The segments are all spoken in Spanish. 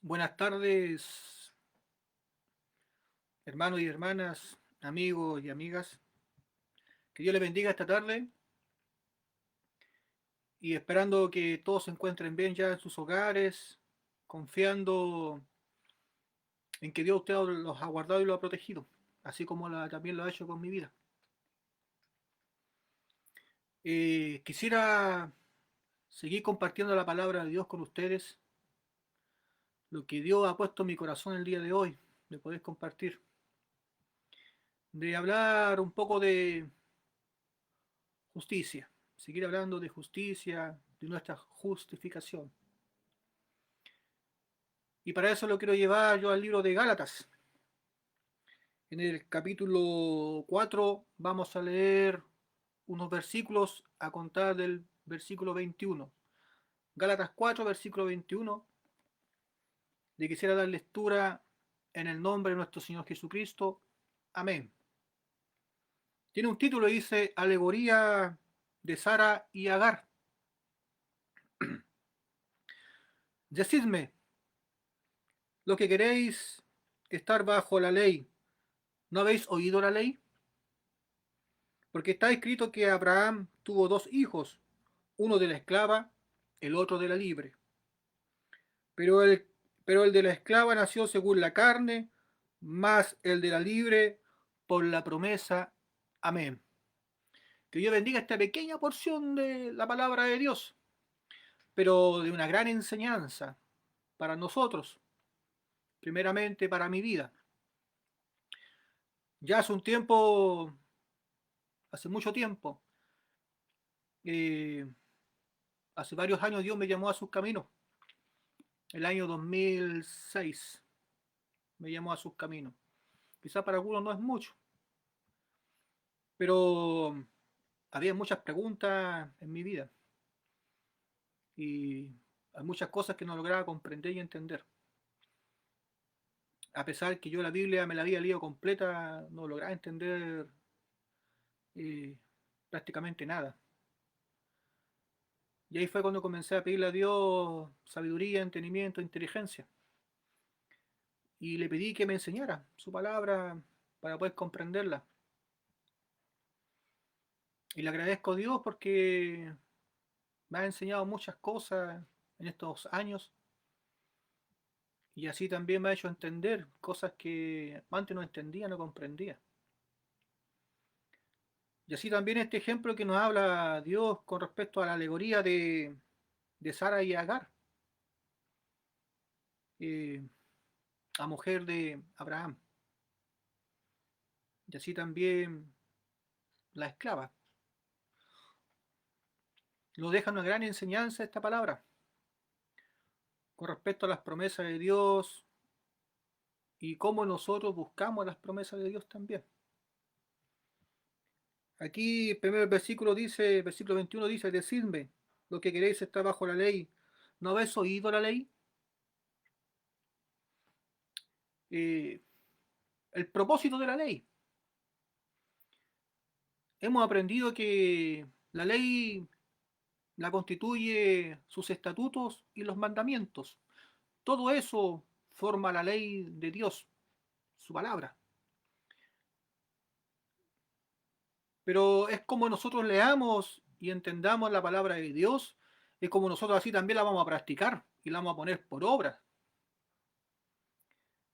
Buenas tardes, hermanos y hermanas, amigos y amigas. Que Dios les bendiga esta tarde y esperando que todos se encuentren bien ya en sus hogares, confiando en que Dios usted los ha guardado y los ha protegido, así como también lo ha hecho con mi vida. Quisiera seguir compartiendo la palabra de Dios con ustedes, lo que Dios ha puesto en mi corazón el día de hoy, de poder compartir, de hablar un poco de justicia, seguir hablando de justicia, de nuestra justificación. Y para eso lo quiero llevar yo al libro de Gálatas. En el capítulo 4 vamos a leer unos versículos a contar del versículo 21. Gálatas 4, versículo 21. Le quisiera dar lectura en el nombre de nuestro Señor Jesucristo. Amén. Tiene un título, dice Alegoría de Sara y Agar. Decidme, lo que queréis estar bajo la ley, ¿no habéis oído la ley? Porque está escrito que Abraham tuvo dos hijos, uno de la esclava, el otro de la libre. Pero el, pero el de la esclava nació según la carne, más el de la libre por la promesa. Amén. Que Dios bendiga esta pequeña porción de la palabra de Dios, pero de una gran enseñanza para nosotros, primeramente para mi vida. Ya hace un tiempo, hace mucho tiempo, eh, hace varios años Dios me llamó a sus caminos. El año 2006 me llamó a sus caminos. Quizás para algunos no es mucho, pero había muchas preguntas en mi vida y hay muchas cosas que no lograba comprender y entender. A pesar que yo la Biblia me la había leído completa, no lograba entender eh, prácticamente nada. Y ahí fue cuando comencé a pedirle a Dios sabiduría, entendimiento, inteligencia. Y le pedí que me enseñara su palabra para poder comprenderla. Y le agradezco a Dios porque me ha enseñado muchas cosas en estos años y así también me ha hecho entender cosas que antes no entendía, no comprendía. Y así también este ejemplo que nos habla Dios con respecto a la alegoría de Sara y Agar, eh, la mujer de Abraham. Y así también la esclava. Nos deja una gran enseñanza esta palabra con respecto a las promesas de Dios y cómo nosotros buscamos las promesas de Dios también. Aquí el primer versículo dice, versículo 21 dice, decidme, lo que queréis está bajo la ley. ¿No habéis oído la ley? Eh, el propósito de la ley. Hemos aprendido que la ley la constituye sus estatutos y los mandamientos. Todo eso forma la ley de Dios, su palabra. Pero es como nosotros leamos y entendamos la palabra de Dios, es como nosotros así también la vamos a practicar y la vamos a poner por obra.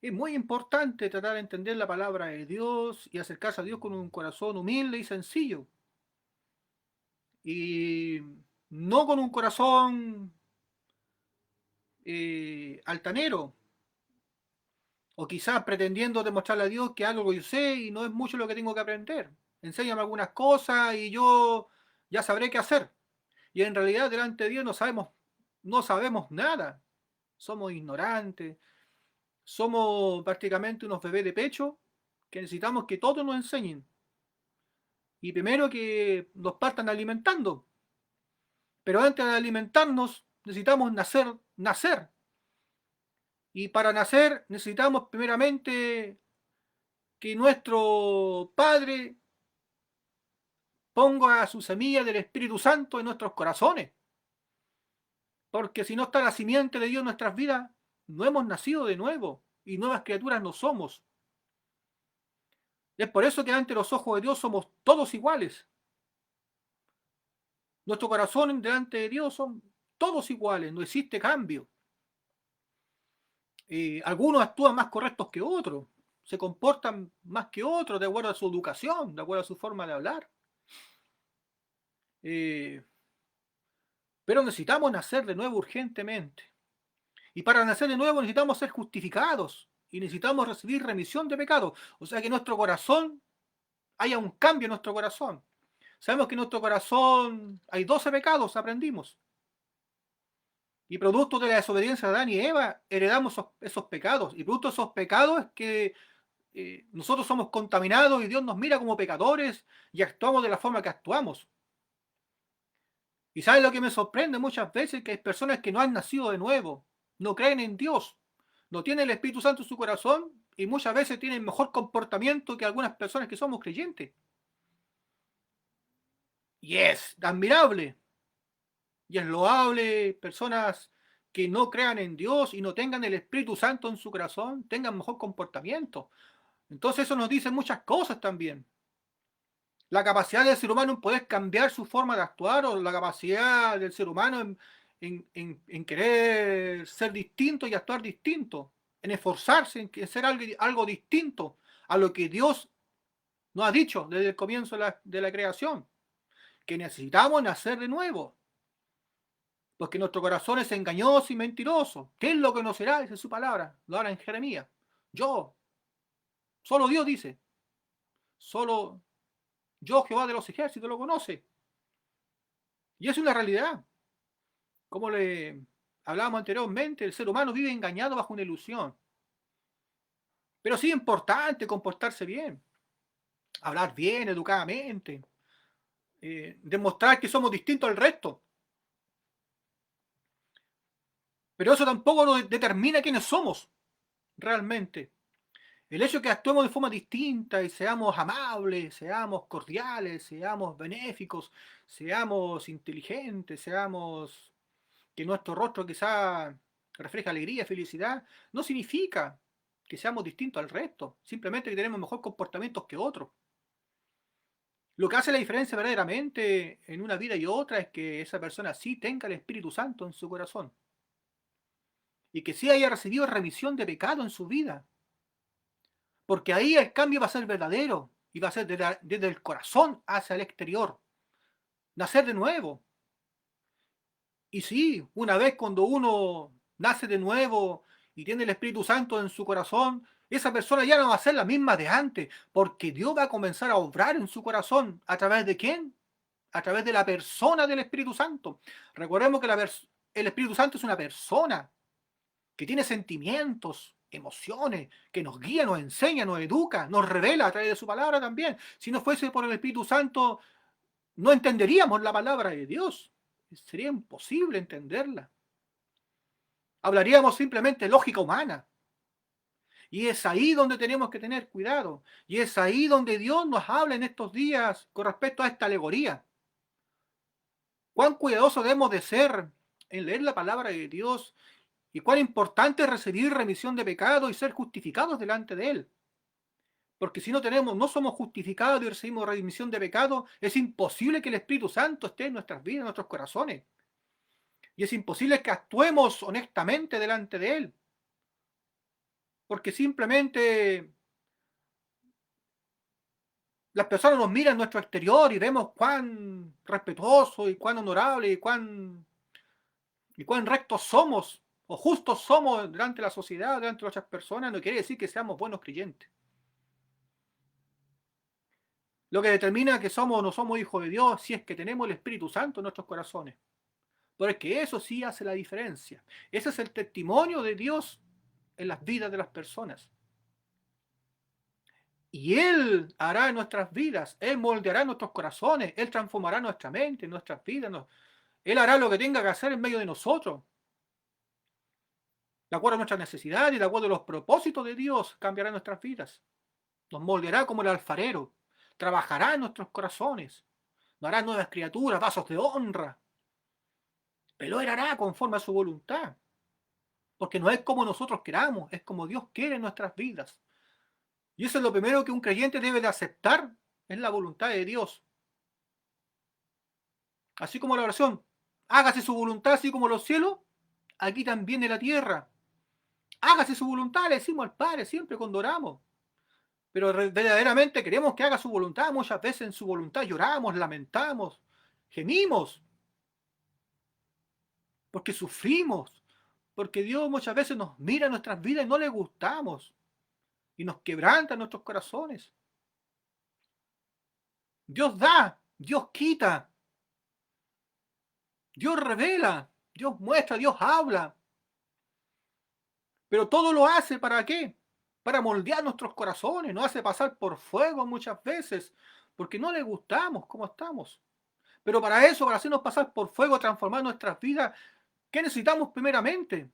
Es muy importante tratar de entender la palabra de Dios y acercarse a Dios con un corazón humilde y sencillo. Y no con un corazón altanero, o quizás pretendiendo demostrarle a Dios que algo yo sé y no es mucho lo que tengo que aprender. Enséñame algunas cosas y yo ya sabré qué hacer. Y en realidad delante de Dios no sabemos nada. Somos ignorantes, somos prácticamente unos bebés de pecho que necesitamos que todos nos enseñen. Y primero que nos partan alimentando. Pero antes de alimentarnos necesitamos nacer. Y para nacer necesitamos primeramente que nuestro Padre ponga su semilla del Espíritu Santo en nuestros corazones. Porque si no está la simiente de Dios en nuestras vidas, no hemos nacido de nuevo y nuevas criaturas no somos. Es por eso que ante los ojos de Dios somos todos iguales. Nuestro corazón delante de Dios son todos iguales, no existe cambio. Algunos actúan más correctos que otros, se comportan más que otros de acuerdo a su educación, de acuerdo a su forma de hablar. Pero necesitamos nacer de nuevo urgentemente. Y para nacer de nuevo necesitamos ser justificados y necesitamos recibir remisión de pecados. O sea que en nuestro corazón haya un cambio en nuestro corazón. Sabemos que en nuestro corazón hay 12 pecados, aprendimos. Y producto de la desobediencia de Adán y Eva, heredamos esos pecados. Y producto de esos pecados es que nosotros somos contaminados y Dios nos mira como pecadores y actuamos de la forma que actuamos. Y ¿sabes lo que me sorprende muchas veces? Que hay personas que no han nacido de nuevo, no creen en Dios, no tienen el Espíritu Santo en su corazón y muchas veces tienen mejor comportamiento que algunas personas que somos creyentes. Y es admirable y es loable personas que no crean en Dios y no tengan el Espíritu Santo en su corazón, tengan mejor comportamiento. Entonces eso nos dice muchas cosas también. La capacidad del ser humano en poder cambiar su forma de actuar o la capacidad del ser humano en querer ser distinto y actuar distinto, en esforzarse en ser algo distinto a lo que Dios nos ha dicho desde el comienzo de la creación, que necesitamos nacer de nuevo, porque nuestro corazón es engañoso y mentiroso. ¿Qué es lo que nos será? Dice su palabra, lo habla en Jeremías. Solo Dios dice, solo yo, Jehová de los ejércitos, lo conoce. Y es una realidad. Como le hablábamos anteriormente, el ser humano vive engañado bajo una ilusión. Pero sí es importante comportarse bien, hablar bien, educadamente, demostrar que somos distintos al resto. Pero eso tampoco nos determina quiénes somos realmente. El hecho de que actuemos de forma distinta y seamos amables, seamos cordiales, seamos benéficos, seamos inteligentes, seamos que nuestro rostro quizá refleja alegría, felicidad, no significa que seamos distintos al resto, simplemente que tenemos mejor comportamientos que otros. Lo que hace la diferencia verdaderamente en una vida y otra es que esa persona sí tenga el Espíritu Santo en su corazón y que sí haya recibido remisión de pecado en su vida, porque ahí el cambio va a ser verdadero y va a ser desde el corazón hacia el exterior, nacer de nuevo. Y sí, una vez cuando uno nace de nuevo y tiene el Espíritu Santo en su corazón, esa persona ya no va a ser la misma de antes, porque Dios va a comenzar a obrar en su corazón. ¿A través de quién? A través de la persona del Espíritu Santo. Recordemos que el Espíritu Santo es una persona que tiene sentimientos, emociones, que nos guía, nos enseña, nos educa, nos revela a través de su palabra también. Si no fuese por el Espíritu Santo, no entenderíamos la palabra de Dios. Sería imposible entenderla. Hablaríamos simplemente lógica humana. Y es ahí donde tenemos que tener cuidado. Y es ahí donde Dios nos habla en estos días con respecto a esta alegoría. Cuán cuidadosos debemos de ser en leer la palabra de Dios y cuán importante es recibir remisión de pecado y ser justificados delante de Él. Porque si no somos justificados y recibimos remisión de pecado, es imposible que el Espíritu Santo esté en nuestras vidas, en nuestros corazones. Y es imposible que actuemos honestamente delante de Él. Porque simplemente las personas nos miran nuestro exterior y vemos cuán respetuoso y cuán honorable y cuán rectos somos o justos somos delante de la sociedad, delante de otras personas, no quiere decir que seamos buenos creyentes. Lo que determina que somos o no somos hijos de Dios si es que tenemos el Espíritu Santo en nuestros corazones. Porque eso sí hace la diferencia. Ese es el testimonio de Dios en las vidas de las personas. Y Él hará en nuestras vidas, Él moldeará nuestros corazones, Él transformará nuestra mente, nuestras vidas, Él hará lo que tenga que hacer en medio de nosotros, de acuerdo a nuestras necesidades y de acuerdo a los propósitos de Dios, cambiará nuestras vidas. Nos moldeará como el alfarero, trabajará en nuestros corazones, nos hará nuevas criaturas, vasos de honra, pero Él hará conforme a su voluntad. porque no es como nosotros queramos, es como Dios quiere en nuestras vidas. Y eso es lo primero que un creyente debe de aceptar, es la voluntad de Dios. Así como la oración, hágase su voluntad así como los cielos, aquí también en la tierra. Hágase su voluntad, le decimos al Padre siempre cuando oramos. Pero verdaderamente queremos que haga su voluntad. Muchas veces en su voluntad lloramos, lamentamos, gemimos, porque sufrimos, porque Dios muchas veces nos mira en nuestras vidas y no le gustamos y nos quebranta nuestros corazones. Dios da, Dios quita, Dios revela, Dios muestra, Dios habla. Pero todo lo hace ¿para qué? Para moldear nuestros corazones, nos hace pasar por fuego muchas veces, porque no le gustamos como estamos. Pero para eso, para hacernos pasar por fuego, transformar nuestras vidas, ¿qué necesitamos primeramente?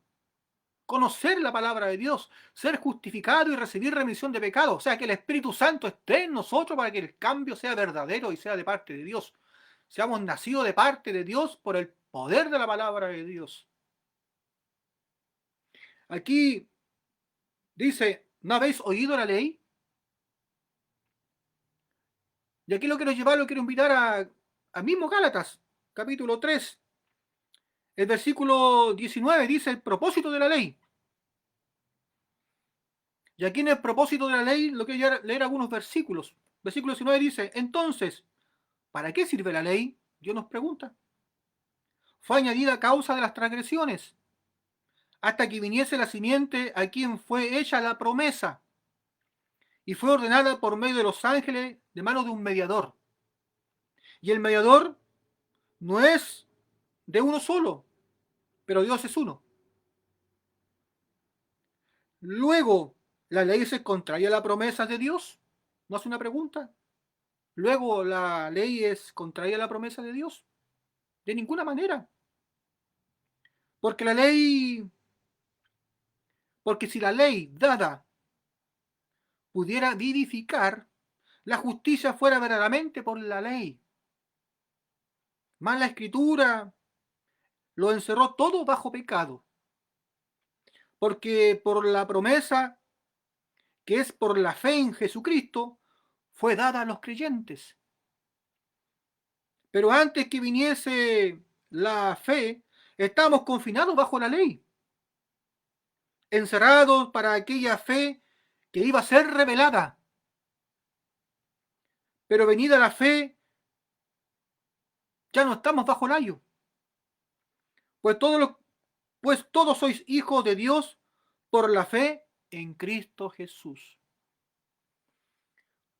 Conocer la palabra de Dios, ser justificado y recibir remisión de pecados. O sea, que el Espíritu Santo esté en nosotros para que el cambio sea verdadero y sea de parte de Dios. Seamos nacidos de parte de Dios por el poder de la palabra de Dios. Aquí dice, ¿no habéis oído la ley? Y aquí lo quiero llevar, lo quiero invitar a mismo Gálatas, capítulo 3. El versículo 19 dice el propósito de la ley. Y aquí en el propósito de la ley, lo quiero leer algunos versículos. Versículo 19 dice, entonces, ¿para qué sirve la ley? Dios nos pregunta. Fue añadida a causa de las transgresiones, hasta que viniese la simiente a quien fue hecha la promesa, y fue ordenada por medio de los ángeles de mano de un mediador. Y el mediador no es de uno solo, pero Dios es uno. Luego, ¿la ley se contraria a la promesa de Dios? ¿No hace una pregunta? Luego, ¿la ley es contraria a la promesa de Dios? De ninguna manera. Porque la ley, porque si la ley dada pudiera vivificar, la justicia fuera verdaderamente por la ley. Más la escritura lo encerró todo bajo pecado. Porque por la promesa, que es por la fe en Jesucristo, fue dada a los creyentes. Pero antes que viniese la fe, estábamos confinados bajo la ley, encerrados para aquella fe que iba a ser revelada. Pero venida la fe, ya no estamos bajo el ayo. Pues pues todos sois hijos de Dios por la fe en Cristo Jesús.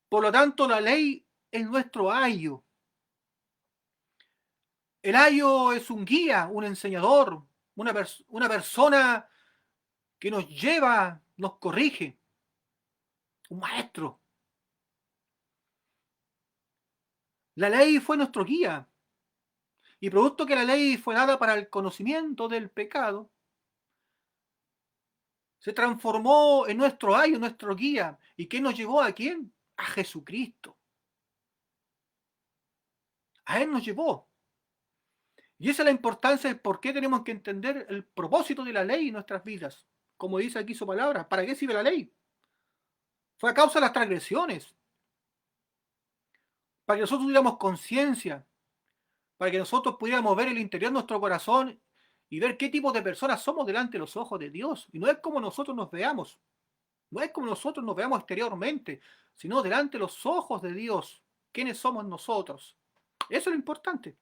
Por lo tanto, la ley es nuestro ayo. El ayo es un guía, un enseñador, una persona que nos lleva, nos corrige, un maestro. La ley fue nuestro guía. Y producto que la ley fue dada para el conocimiento del pecado, se transformó en nuestro ayo, nuestro guía. ¿Y qué nos llevó a quién? A Jesucristo. A Él nos llevó. Y esa es la importancia de por qué tenemos que entender el propósito de la ley en nuestras vidas. Como dice aquí su palabra, ¿para qué sirve la ley? Fue a causa de las transgresiones, para que nosotros tuviéramos conciencia, para que nosotros pudiéramos ver el interior de nuestro corazón y ver qué tipo de personas somos delante de los ojos de Dios. Y no es como nosotros nos veamos, no es como nosotros nos veamos exteriormente, sino delante de los ojos de Dios, quiénes somos nosotros. Eso es lo importante.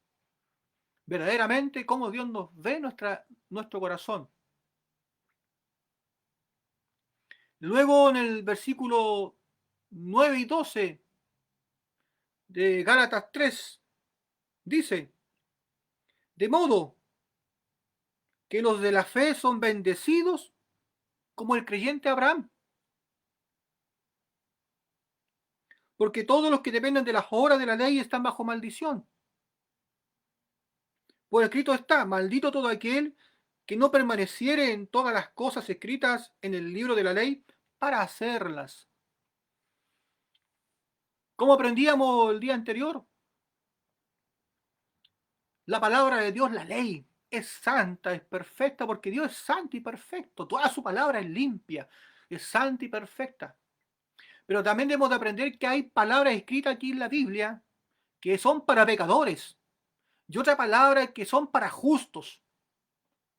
Verdaderamente cómo Dios nos ve nuestro corazón. Luego en el versículo 9 y 12 de Gálatas 3 dice, de modo que los de la fe son bendecidos como el creyente Abraham, porque todos los que dependen de las obras de la ley están bajo maldición. Por escrito está, maldito todo aquel que no permaneciere en todas las cosas escritas en el libro de la ley para hacerlas. Como aprendíamos el día anterior, la palabra de Dios, la ley. es santa, es perfecta, porque Dios es santo y perfecto. Toda su palabra es limpia, es santa y perfecta. Pero también debemos de aprender que hay palabras escritas aquí en la Biblia que son para pecadores y otras palabras que son para justos,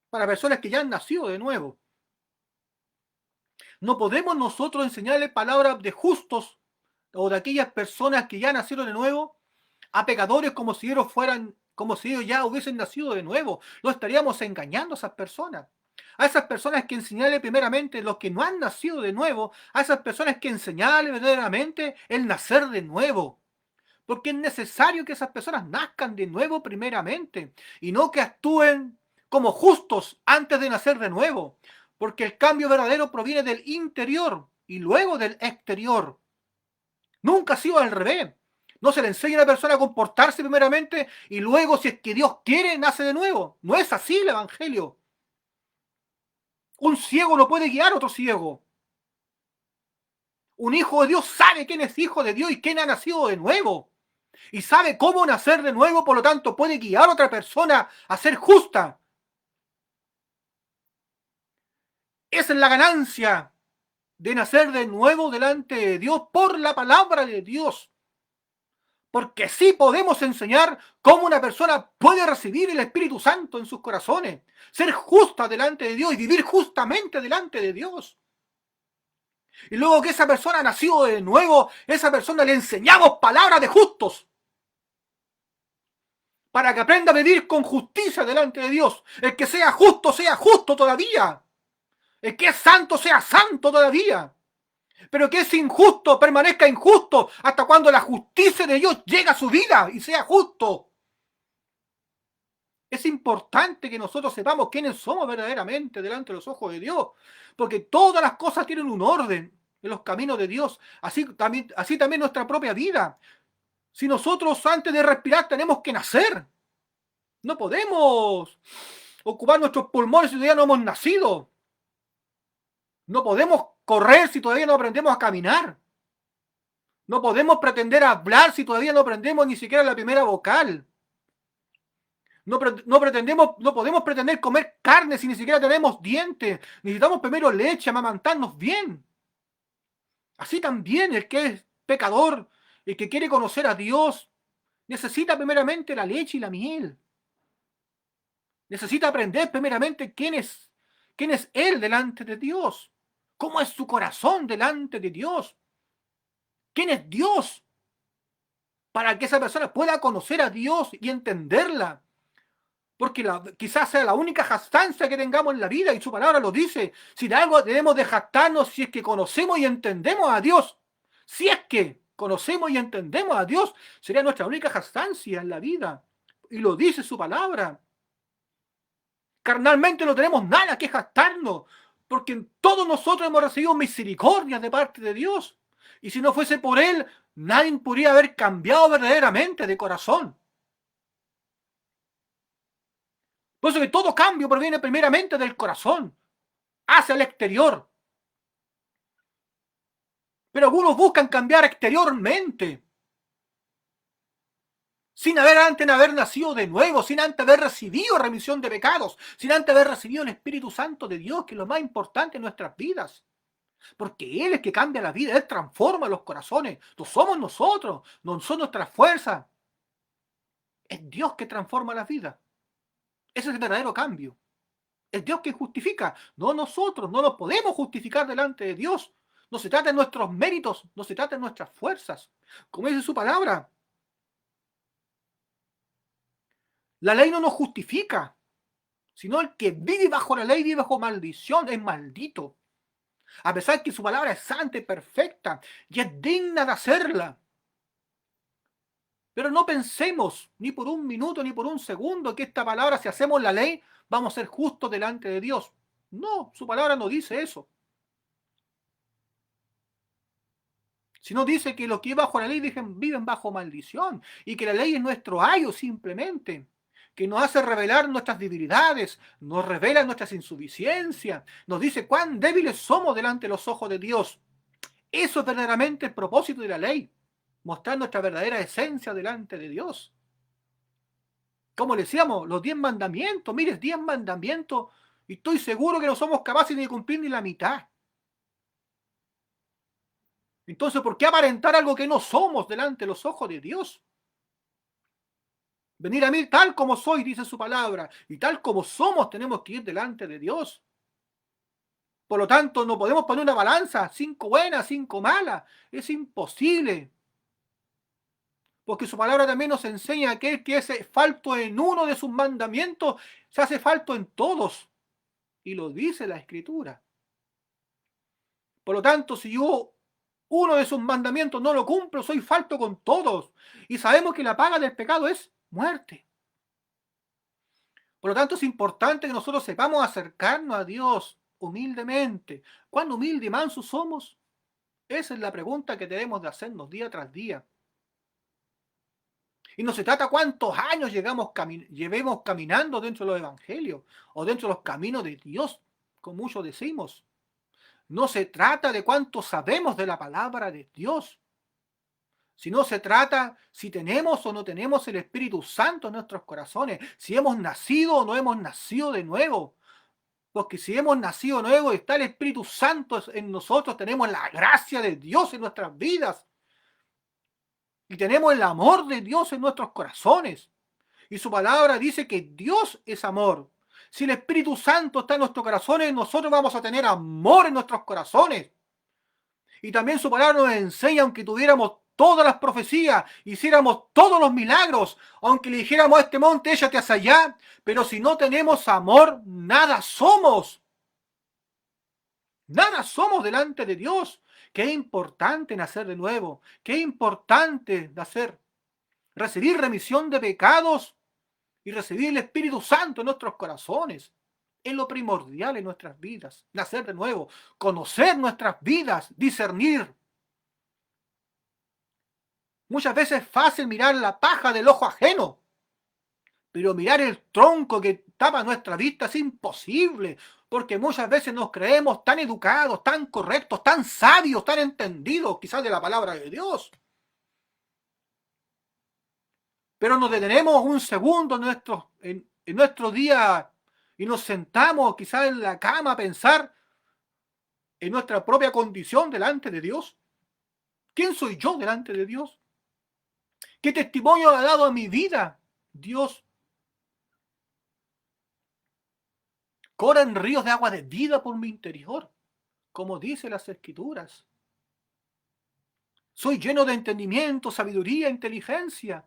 para personas que ya han nacido de nuevo. No podemos nosotros enseñarle palabras de justos o de aquellas personas que ya nacieron de nuevo a pecadores como si ellos fueran, como si ellos ya hubiesen nacido de nuevo. Lo estaríamos engañando a esas personas. A esas personas que enseñarle primeramente los que no han nacido de nuevo, a esas personas que enseñarle verdaderamente el nacer de nuevo. Porque es necesario que esas personas nazcan de nuevo primeramente y no que actúen como justos antes de nacer de nuevo. Porque el cambio verdadero proviene del interior y luego del exterior. Nunca ha sido al revés. No se le enseña a la persona a comportarse primeramente y luego, si es que Dios quiere, nace de nuevo. No es así el Evangelio. Un ciego no puede guiar a otro ciego. Un hijo de Dios sabe quién es hijo de Dios y quién ha nacido de nuevo. Y sabe cómo nacer de nuevo, por lo tanto puede guiar a otra persona a ser justa. Esa es la ganancia de nacer de nuevo delante de Dios por la palabra de Dios. Porque sí podemos enseñar cómo una persona puede recibir el Espíritu Santo en sus corazones, ser justa delante de Dios y vivir justamente delante de Dios. Y luego que esa persona ha nacido de nuevo, esa persona le enseñamos palabras de justos para que aprenda a vivir con justicia delante de Dios. El que sea justo todavía. El que es santo sea santo todavía. Pero que es injusto permanezca injusto hasta cuando la justicia de Dios llegue a su vida y sea justo. Es importante que nosotros sepamos quiénes somos verdaderamente delante de los ojos de Dios, porque todas las cosas tienen un orden en los caminos de Dios, así también nuestra propia vida. Si nosotros antes de respirar tenemos que nacer, no podemos ocupar nuestros pulmones si todavía no hemos nacido. No podemos correr si todavía no aprendemos a caminar. No podemos pretender hablar si todavía no aprendemos ni siquiera la primera vocal. No podemos pretender comer carne si ni siquiera tenemos dientes. Necesitamos primero leche, amamantarnos bien. Así también el que es pecador, el que quiere conocer a Dios, necesita primeramente la leche y la miel. Necesita aprender primeramente quién es Él delante de Dios. Cómo es su corazón delante de Dios. ¿Quién es Dios? Para que esa persona pueda conocer a Dios y entenderla. Porque quizás sea la única jactancia que tengamos en la vida, y su palabra lo dice. Si de algo debemos de jactarnos, si es que conocemos y entendemos a Dios. Si es que conocemos y entendemos a Dios, sería nuestra única jactancia en la vida. Y lo dice su palabra. Carnalmente no tenemos nada que jactarnos, porque en todos nosotros hemos recibido misericordia de parte de Dios. Y si no fuese por Él, nadie podría haber cambiado verdaderamente de corazón. Por eso que todo cambio proviene primeramente del corazón, hacia el exterior. Pero algunos buscan cambiar exteriormente, sin haber nacido de nuevo, sin antes haber recibido remisión de pecados, sin antes haber recibido el Espíritu Santo de Dios, que es lo más importante en nuestras vidas. Porque Él es que cambia la vida, Él transforma los corazones. No somos nosotros, no son nuestras fuerzas. Es Dios que transforma la vida. Ese es el verdadero cambio. Es Dios quien justifica, no nosotros. No nos podemos justificar delante de Dios. No se trata de nuestros méritos, no se trata de nuestras fuerzas. Como dice su palabra, la ley no nos justifica, sino el que vive bajo la ley vive bajo maldición, es maldito. A pesar que su palabra es santa y perfecta y es digna de hacerla. Pero no pensemos ni por un minuto ni por un segundo que esta palabra, si hacemos la ley, vamos a ser justos delante de Dios. No, su palabra no dice eso. Sino dice que los que bajo la ley viven bajo maldición y que la ley es nuestro ayo simplemente, que nos hace revelar nuestras debilidades, nos revela nuestras insuficiencias, nos dice cuán débiles somos delante de los ojos de Dios. Eso es verdaderamente el propósito de la ley, mostrar nuestra verdadera esencia delante de Dios. Como le decíamos, los 10 mandamientos, mire, 10 mandamientos, y estoy seguro que no somos capaces ni de cumplir ni la mitad. Entonces, ¿por qué aparentar algo que no somos delante de los ojos de Dios? Venir a mí tal como soy, dice su palabra, y tal como somos tenemos que ir delante de Dios. Por lo tanto, no podemos poner una balanza, 5 buenas, 5 malas. Es imposible. Porque su palabra también nos enseña que el que es falto en uno de sus mandamientos, se hace falto en todos. Y lo dice la Escritura. Por lo tanto, si yo uno de sus mandamientos no lo cumplo, soy falto con todos. Y sabemos que la paga del pecado es muerte. Por lo tanto, es importante que nosotros sepamos acercarnos a Dios humildemente. ¿Cuán humilde y manso somos? Esa es la pregunta que debemos de hacernos día tras día. Y no se trata cuántos años llevemos caminando dentro de los evangelios o dentro de los caminos de Dios, como muchos decimos. No se trata de cuánto sabemos de la palabra de Dios, sino se trata si tenemos o no tenemos el Espíritu Santo en nuestros corazones, si hemos nacido o no hemos nacido de nuevo. Porque si hemos nacido de nuevo y está el Espíritu Santo en nosotros, tenemos la gracia de Dios en nuestras vidas. Y tenemos el amor de Dios en nuestros corazones. Y su palabra dice que Dios es amor. Si el Espíritu Santo está en nuestros corazones, nosotros vamos a tener amor en nuestros corazones. Y también su palabra nos enseña, aunque tuviéramos todas las profecías, hiciéramos todos los milagros, aunque le dijéramos a este monte, échate hacia allá, pero si no tenemos amor, nada somos. Nada somos delante de Dios. Qué importante nacer de nuevo. Qué importante recibir remisión de pecados y recibir el Espíritu Santo en nuestros corazones. Es lo primordial en nuestras vidas. Nacer de nuevo, conocer nuestras vidas, discernir. Muchas veces es fácil mirar la paja del ojo ajeno, pero mirar el tronco que tapa nuestra vista es imposible, porque muchas veces nos creemos tan educados, tan correctos, tan sabios, tan entendidos, quizás de la palabra de Dios. Pero nos detenemos un segundo en nuestro día y nos sentamos quizás en la cama a pensar en nuestra propia condición delante de Dios. ¿Quién soy yo delante de Dios? ¿Qué testimonio ha dado a mi vida Dios? Corren ríos de agua de vida por mi interior, como dice las Escrituras. Soy lleno de entendimiento, sabiduría, inteligencia.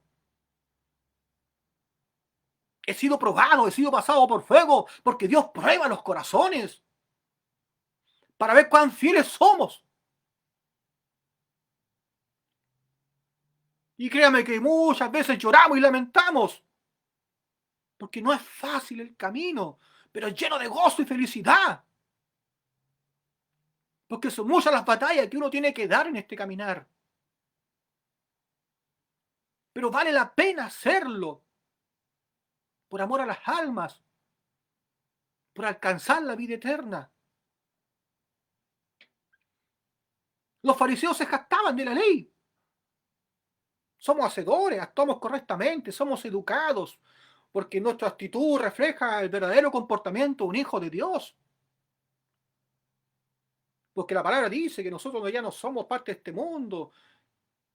He sido probado, he sido pasado por fuego, porque Dios prueba los corazones para ver cuán fieles somos. Y créame que muchas veces lloramos y lamentamos, porque no es fácil el camino, pero es lleno de gozo y felicidad. Porque son muchas las batallas que uno tiene que dar en este caminar. Pero vale la pena hacerlo, por amor a las almas, por alcanzar la vida eterna. Los fariseos se jactaban de la ley. Somos hacedores, actuamos correctamente, somos educados, porque nuestra actitud refleja el verdadero comportamiento de un hijo de Dios. Porque la palabra dice que nosotros ya no somos parte de este mundo,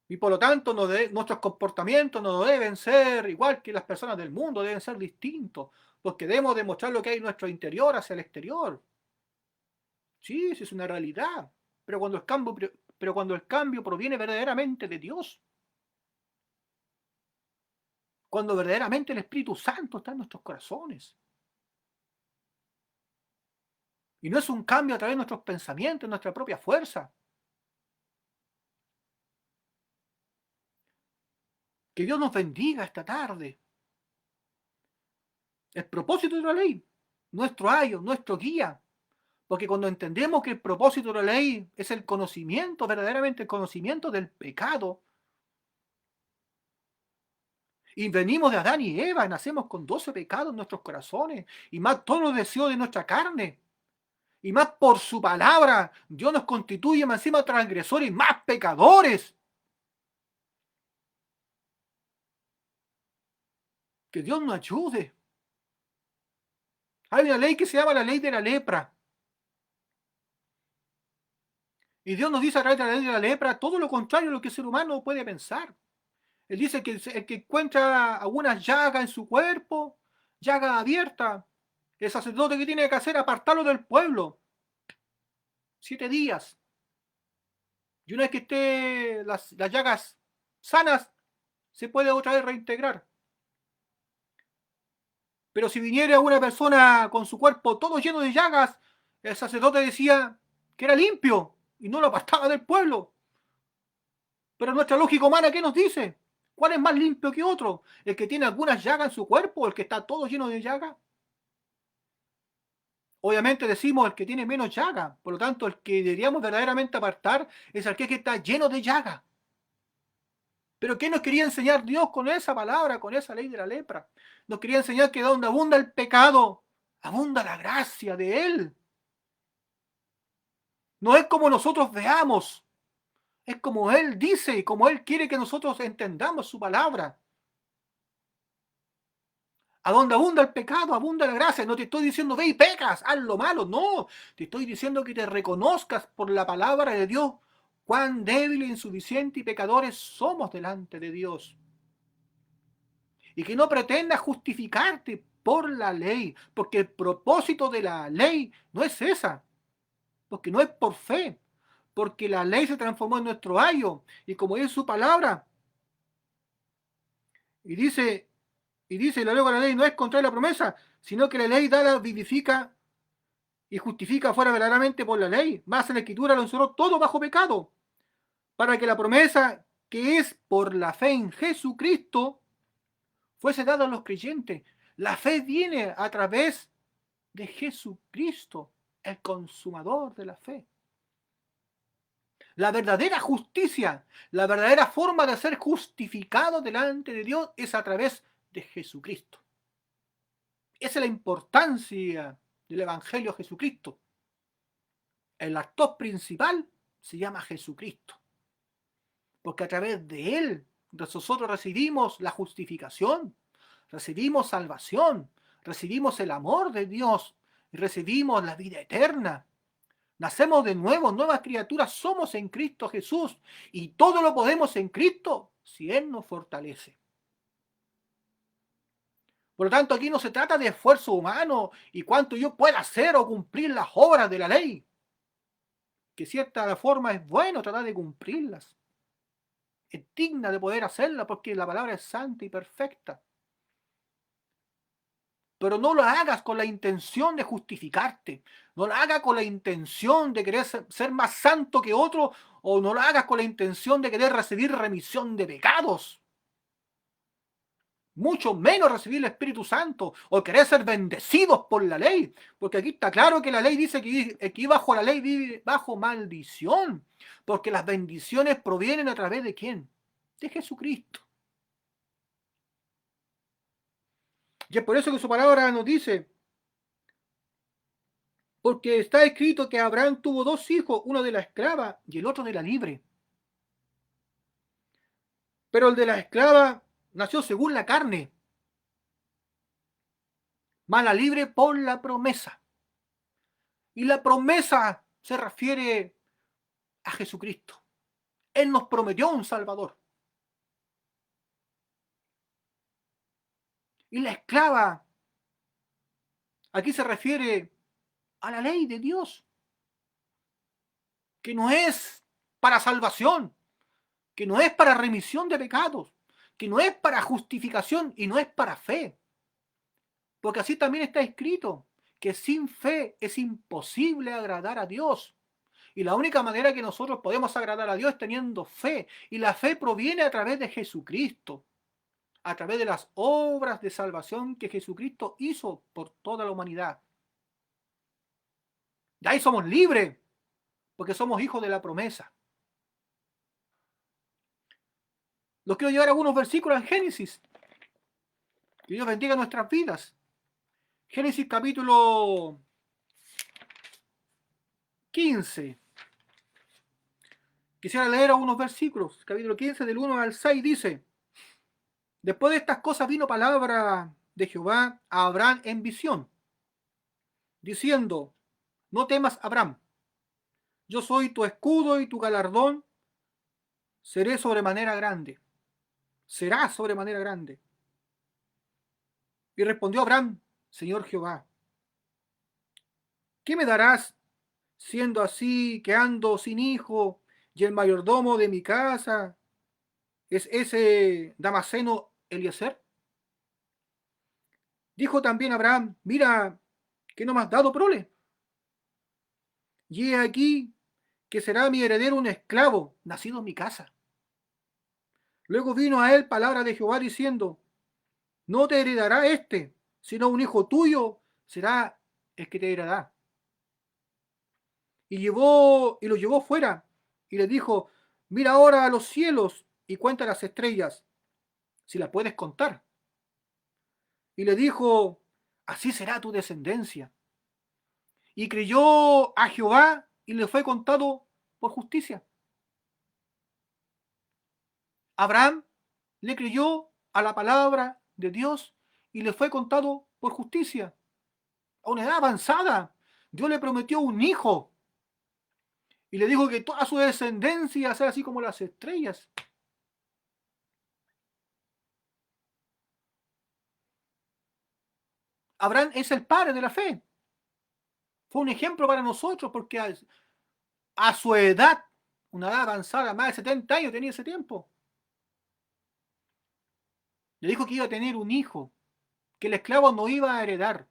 y por lo tanto nuestros comportamientos no deben ser igual que las personas del mundo, deben ser distintos, porque debemos demostrar lo que hay en nuestro interior hacia el exterior. Sí, sí es una realidad, pero cuando el cambio proviene verdaderamente de Dios, cuando verdaderamente el Espíritu Santo está en nuestros corazones. Y no es un cambio a través de nuestros pensamientos, nuestra propia fuerza. Que Dios nos bendiga esta tarde. El propósito de la ley, nuestro ayo, nuestro guía. Porque cuando entendemos que el propósito de la ley es el conocimiento, verdaderamente el conocimiento del pecado, y venimos de Adán y Eva, y nacemos con 12 pecados en nuestros corazones, y más todos los deseos de nuestra carne, y más por su palabra, Dios nos constituye más encima transgresores y más pecadores. Que Dios nos ayude. Hay una ley que se llama la ley de la lepra. Y Dios nos dice a través de la ley de la lepra todo lo contrario a lo que el ser humano puede pensar. Él dice que el que encuentra algunas llagas en su cuerpo, llagas abiertas, el sacerdote que tiene que hacer es apartarlo del pueblo. 7 días. Y una vez que esté las llagas sanas, se puede otra vez reintegrar. Pero si viniera una persona con su cuerpo todo lleno de llagas, el sacerdote decía que era limpio y no lo apartaba del pueblo. Pero nuestra lógica humana, ¿qué nos dice? ¿Cuál es más limpio que otro? ¿El que tiene algunas llagas en su cuerpo o el que está todo lleno de llagas? Obviamente decimos el que tiene menos llagas. Por lo tanto, el que deberíamos verdaderamente apartar es el que está lleno de llagas. Pero ¿qué nos quería enseñar Dios con esa palabra, con esa ley de la lepra? Nos quería enseñar que donde abunda el pecado, abunda la gracia de Él. No es como nosotros veamos, es como Él dice y como Él quiere que nosotros entendamos su palabra. A donde abunda el pecado, abunda la gracia. No te estoy diciendo ve y pecas, haz lo malo, no. Te estoy diciendo que te reconozcas por la palabra de Dios cuán débil, insuficiente y pecadores somos delante de Dios. Y que no pretendas justificarte por la ley, porque el propósito de la ley no es esa, porque no es por fe, porque la ley se transformó en nuestro ayo, y como es su palabra, y dice, la luego la ley no es contra la promesa, sino que la ley da, la vivifica y justifica fuera verdaderamente por la ley, más en la escritura lo encerró todo bajo pecado, para que la promesa que es por la fe en Jesucristo fuese dada a los creyentes. La fe viene a través de Jesucristo, el consumador de la fe. La verdadera justicia, la verdadera forma de ser justificado delante de Dios es a través de Jesucristo. Esa es la importancia del Evangelio de Jesucristo. El actor principal se llama Jesucristo, porque a través de Él nosotros recibimos la justificación, recibimos salvación, recibimos el amor de Dios y recibimos la vida eterna. Nacemos de nuevo, nuevas criaturas somos en Cristo Jesús y todo lo podemos en Cristo si Él nos fortalece. Por lo tanto, aquí no se trata de esfuerzo humano y cuánto yo pueda hacer o cumplir las obras de la ley, que cierta forma es bueno tratar de cumplirlas. Es digna de poder hacerla porque la palabra es santa y perfecta. Pero no lo hagas con la intención de justificarte, no lo hagas con la intención de querer ser más santo que otro, o no lo hagas con la intención de querer recibir remisión de pecados, mucho menos recibir el Espíritu Santo, o querer ser bendecidos por la ley, porque aquí está claro que la ley dice que aquí bajo la ley vive bajo maldición, porque las bendiciones provienen a través de ¿quién? De Jesucristo. Y es por eso que su palabra nos dice, porque está escrito que Abraham tuvo 2 hijos, uno de la esclava y el otro de la libre. Pero el de la esclava nació según la carne, mas la libre por la promesa. Y la promesa se refiere a Jesucristo. Él nos prometió un Salvador. Y la esclava aquí se refiere a la ley de Dios, que no es para salvación, que no es para remisión de pecados, que no es para justificación y no es para fe. Porque así también está escrito, que sin fe es imposible agradar a Dios. Y la única manera que nosotros podemos agradar a Dios es teniendo fe. Y la fe proviene a través de Jesucristo, a través de las obras de salvación que Jesucristo hizo por toda la humanidad. De ahí somos libres, porque somos hijos de la promesa. Los quiero llevar a algunos versículos en Génesis. Que Dios bendiga nuestras vidas. Génesis capítulo 15. Quisiera leer algunos versículos. Capítulo 15 del 1 al 6 dice: Después de estas cosas vino palabra de Jehová a Abraham en visión, diciendo: no temas, Abraham, yo soy tu escudo y tu galardón seré sobremanera grande. Será sobremanera grande. Y respondió Abraham: Señor Jehová, ¿qué me darás siendo así que ando sin hijo y el mayordomo de mi casa es ese Damaseno Eliezer? Dijo también Abraham: mira que no me has dado prole. Y he aquí que será mi heredero un esclavo nacido en mi casa. Luego vino a él palabra de Jehová diciendo: no te heredará este, sino un hijo tuyo será el que te heredará. Y lo llevó fuera y le dijo: mira ahora a los cielos y cuenta las estrellas, si las puedes contar. Y le dijo: así será tu descendencia. Y creyó a Jehová y le fue contado por justicia. Abraham le creyó a la palabra de Dios y le fue contado por justicia. A una edad avanzada, Dios le prometió un hijo y le dijo que toda su descendencia será así como las estrellas. Abraham es el padre de la fe. Fue un ejemplo para nosotros porque a su edad, una edad avanzada, más de 70 años tenía ese tiempo, le dijo que iba a tener un hijo, que el esclavo no iba a heredar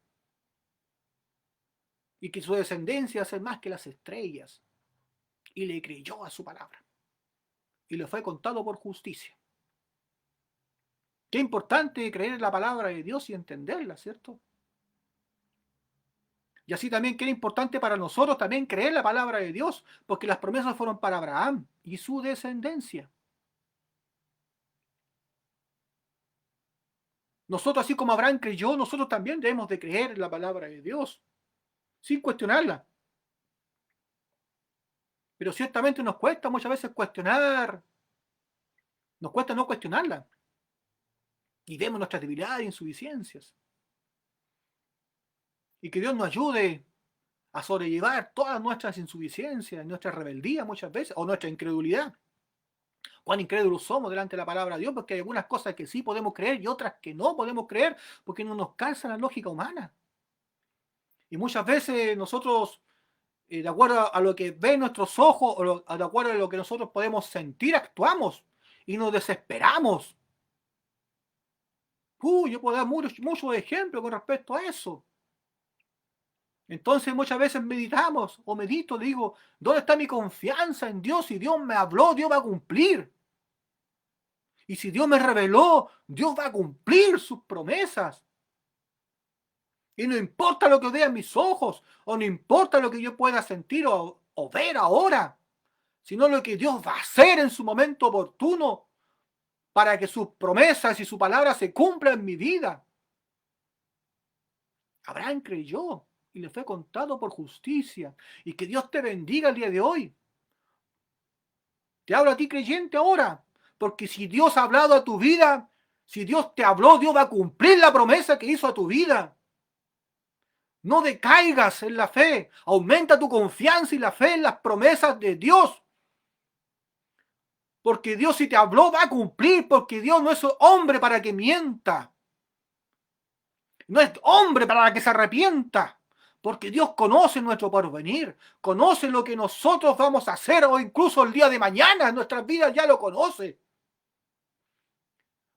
y que su descendencia iba a ser más que las estrellas. Y le creyó a su palabra y le fue contado por justicia. Qué importante creer en la palabra de Dios y entenderla, ¿cierto? Y así también que era importante para nosotros también creer la palabra de Dios, porque las promesas fueron para Abraham y su descendencia. Nosotros, así como Abraham creyó, nosotros también debemos de creer en la palabra de Dios, sin cuestionarla. Pero ciertamente nos cuesta muchas veces cuestionar, nos cuesta no cuestionarla. Y vemos nuestras debilidades e insuficiencias. Y que Dios nos ayude a sobrellevar todas nuestras insuficiencias, nuestra rebeldía muchas veces, o nuestra incredulidad. Cuán incrédulos somos delante de la palabra de Dios, porque hay algunas cosas que sí podemos creer y otras que no podemos creer, porque no nos calza la lógica humana. Y muchas veces nosotros, de acuerdo a lo que ven nuestros ojos, o de acuerdo a lo que nosotros podemos sentir, actuamos y nos desesperamos. Yo puedo dar muchos ejemplos con respecto a eso. Entonces muchas veces meditamos o medito, digo: ¿dónde está mi confianza en Dios? Si Dios me habló, Dios va a cumplir. Y si Dios me reveló, Dios va a cumplir sus promesas. Y no importa lo que vean mis ojos, o no importa lo que yo pueda sentir o ver ahora, sino lo que Dios va a hacer en su momento oportuno para que sus promesas y su palabra se cumplan en mi vida. Abraham creyó y le fue contado por justicia. Y que Dios te bendiga el día de hoy. Te hablo a ti, creyente, ahora, porque si Dios ha hablado a tu vida, si Dios te habló, Dios va a cumplir la promesa que hizo a tu vida. No decaigas en la fe, aumenta tu confianza y la fe en las promesas de Dios. Porque Dios, si te habló, va a cumplir, porque Dios no es hombre para que mienta. No es hombre para que se arrepienta, porque Dios conoce nuestro porvenir, conoce lo que nosotros vamos a hacer o incluso el día de mañana, nuestras vidas ya lo conoce.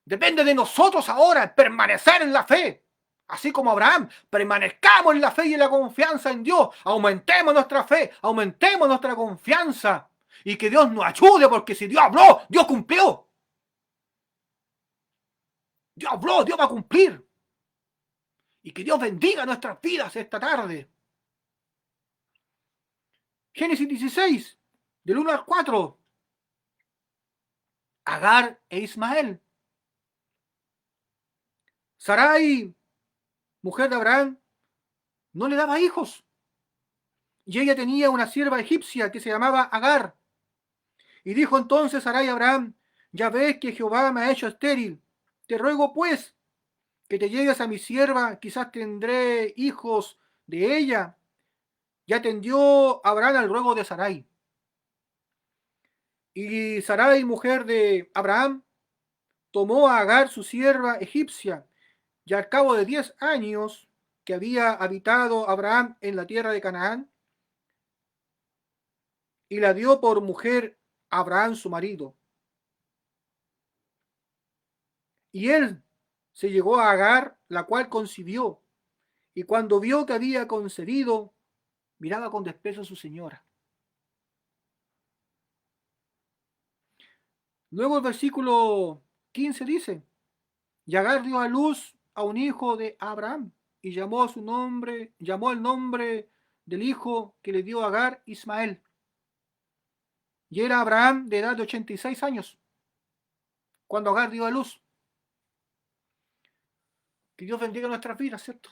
Depende de nosotros ahora permanecer en la fe. Así como Abraham, permanezcamos en la fe y en la confianza en Dios. Aumentemos nuestra fe, aumentemos nuestra confianza. Y que Dios nos ayude, porque si Dios habló, Dios cumplió. Dios habló, Dios va a cumplir. Y que Dios bendiga nuestras vidas esta tarde. Génesis 16, del 1 al 4. Agar e Ismael. Sarai, mujer de Abraham, no le daba hijos. Y ella tenía una sierva egipcia que se llamaba Agar. Y dijo entonces Sarai a Abraham: ya ves que Jehová me ha hecho estéril. Te ruego pues que te llegues a mi sierva, quizás tendré hijos de ella. Y atendió Abraham al ruego de Sarai. Y Sarai, mujer de Abraham, tomó a Agar, su sierva egipcia, y al cabo de 10 años que había habitado Abraham en la tierra de Canaán, y la dio por mujer a Abraham su marido. Y él se llegó a Agar, la cual concibió, y cuando vio que había concebido, miraba con desprecio a su señora. Luego el versículo 15 dice, y Agar dio a luz a un hijo de Abraham, y llamó el nombre del hijo que le dio a Agar Ismael. Y era Abraham de edad de 86 años, cuando Agar dio a luz. Que Dios bendiga nuestras vidas, ¿cierto?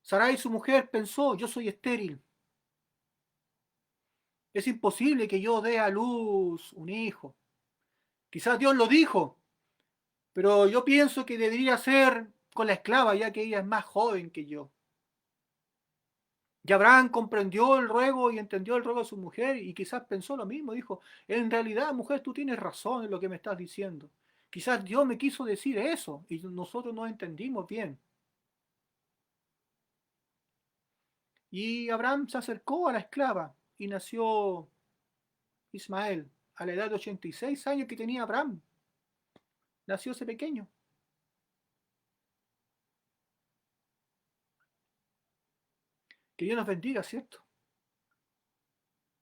Sarai, su mujer, pensó, yo soy estéril. Es imposible que yo dé a luz un hijo. Quizás Dios lo dijo, pero yo pienso que debería ser con la esclava, ya que ella es más joven que yo. Y Abraham comprendió el ruego y entendió el ruego de su mujer y quizás pensó lo mismo. Dijo, en realidad, mujer, tú tienes razón en lo que me estás diciendo. Quizás Dios me quiso decir eso y nosotros no entendimos bien. Y Abraham se acercó a la esclava y nació Ismael a la edad de 86 años que tenía Abraham. Nació ese pequeño. Que Dios nos bendiga, ¿cierto?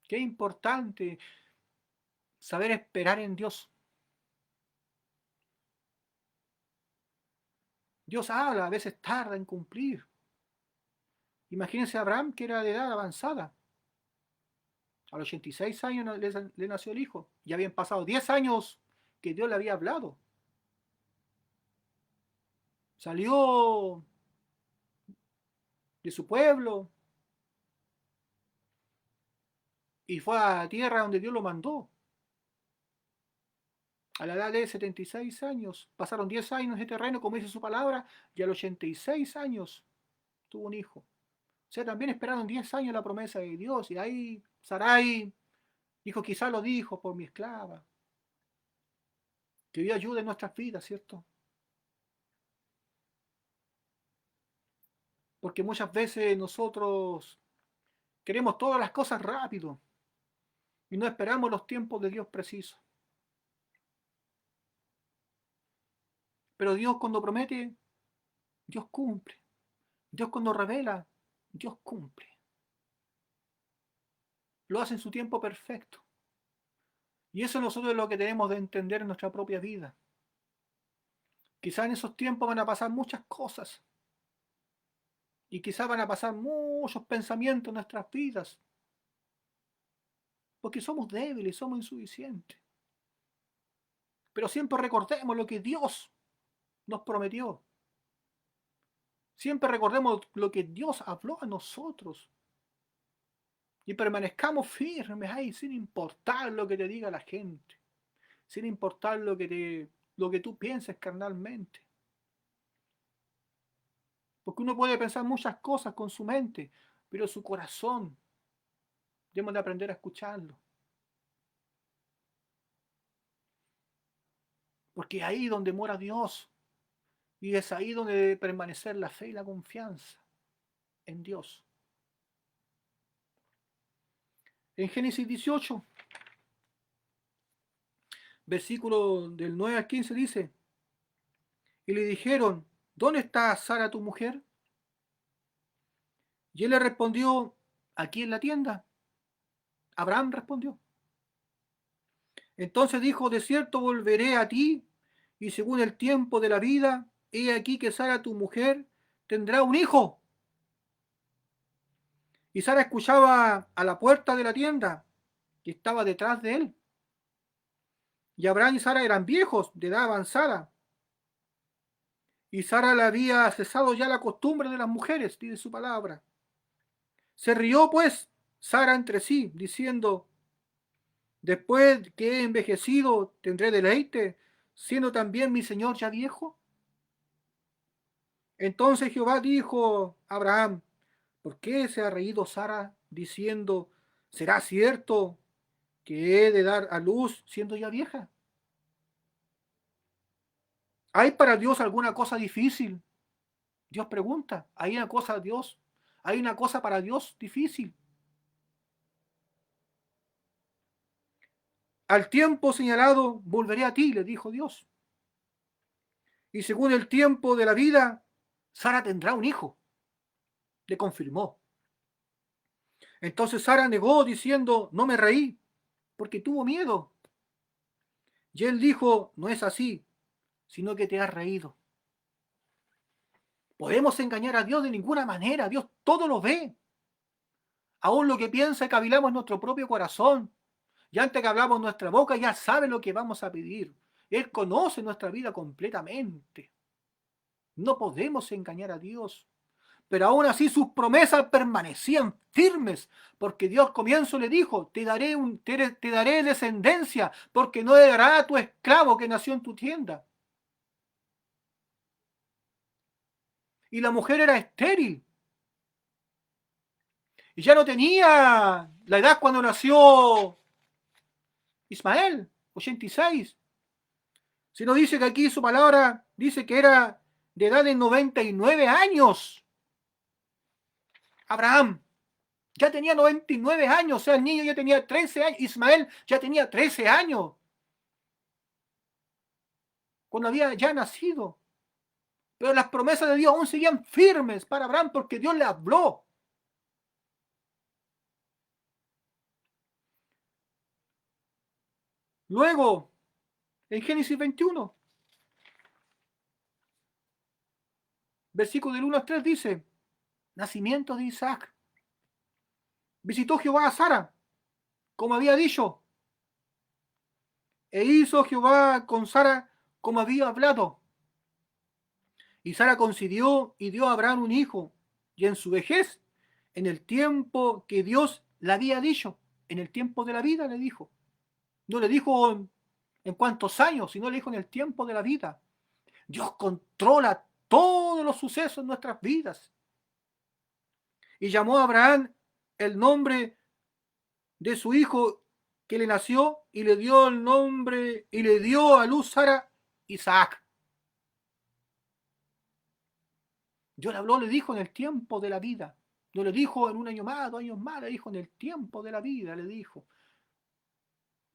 Qué importante saber esperar en Dios. Dios habla, a veces tarda en cumplir. Imagínense a Abraham, que era de edad avanzada. A los 86 años le nació el hijo. Ya habían pasado 10 años que Dios le había hablado. Salió de su pueblo y fue a la tierra donde Dios lo mandó. A la edad de 76 años. Pasaron 10 años en este terreno, como dice su palabra, y a los 86 años tuvo un hijo. O sea, también esperaron 10 años la promesa de Dios. Y ahí Sarai dijo, quizá lo dijo por mi esclava. Que Dios ayude en nuestras vidas, ¿cierto? Porque muchas veces nosotros queremos todas las cosas rápido y no esperamos los tiempos de Dios precisos. Pero Dios cuando promete, Dios cumple. Dios cuando revela, Dios cumple. Lo hace en su tiempo perfecto. Y eso nosotros es lo que tenemos de entender en nuestra propia vida. Quizás en esos tiempos van a pasar muchas cosas. Y quizás van a pasar muchos pensamientos en nuestras vidas. Porque somos débiles, somos insuficientes. Pero siempre recordemos lo que Dios nos prometió. Siempre recordemos lo que Dios habló a nosotros. Y permanezcamos firmes ahí, sin importar lo que te diga la gente. Sin importar lo que tú pienses carnalmente. Porque uno puede pensar muchas cosas con su mente, pero su corazón, debemos de aprender a escucharlo. Porque es ahí donde mora Dios. Y es ahí donde debe permanecer la fe y la confianza en Dios. En Génesis 18, versículo del 9 al 15 dice, y le dijeron, ¿dónde está Sara tu mujer? Y él le respondió, aquí en la tienda. Abraham respondió. Entonces dijo, de cierto volveré a ti, y según el tiempo de la vida, he aquí que Sara tu mujer tendrá un hijo. Y Sara escuchaba a la puerta de la tienda, que estaba detrás de él. Y Abraham y Sara eran viejos, de edad avanzada. Y Sara le había cesado ya la costumbre de las mujeres, dice su palabra. Se rió pues Sara entre sí, diciendo, Después que he envejecido, tendré deleite, siendo también mi Señor ya viejo. Entonces Jehová dijo a Abraham, ¿por qué se ha reído Sara diciendo, ¿será cierto que he de dar a luz siendo ya vieja? ¿Hay para Dios alguna cosa difícil? Dios pregunta, ¿hay una cosa Dios? ¿Hay una cosa para Dios difícil? Al tiempo señalado volveré a ti, le dijo Dios. Y según el tiempo de la vida, Sara tendrá un hijo, le confirmó. Entonces Sara negó diciendo, no me reí, porque tuvo miedo. Y él dijo, no es así, sino que te has reído. Podemos engañar a Dios de ninguna manera, Dios todo lo ve. Aún lo que piensa y cavilamos en nuestro propio corazón. Y antes que hablamos nuestra boca, ya sabe lo que vamos a pedir. Él conoce nuestra vida completamente. No podemos engañar a Dios. Pero aún así sus promesas permanecían firmes, porque Dios comienzo le dijo, te daré descendencia, porque no heredará a tu esclavo que nació en tu tienda. Y la mujer era estéril, y ya no tenía la edad cuando nació Ismael, 86, sino dice que aquí su palabra dice que era de edad de 99 años. Abraham ya tenía 99 años, o sea, el niño ya tenía 13 años, Ismael ya tenía 13 años, cuando había ya nacido. Pero las promesas de Dios aún seguían firmes para Abraham porque Dios le habló. Luego, en Génesis 21, versículo del 1 al 3 dice, nacimiento de Isaac. Visitó Jehová a Sara, como había dicho, e hizo Jehová con Sara como había hablado. Y Sara concibió y dio a Abraham un hijo, y en su vejez, en el tiempo que Dios le había dicho, en el tiempo de la vida le dijo. No le dijo en cuántos años, sino le dijo en el tiempo de la vida. Dios controla todos los sucesos en nuestras vidas. Y llamó a Abraham el nombre de su hijo que le nació y le dio el nombre y le dio a luz Sara Isaac. Dios le habló, le dijo en el tiempo de la vida. No le dijo en un año más, 2 años más, le dijo en el tiempo de la vida, le dijo.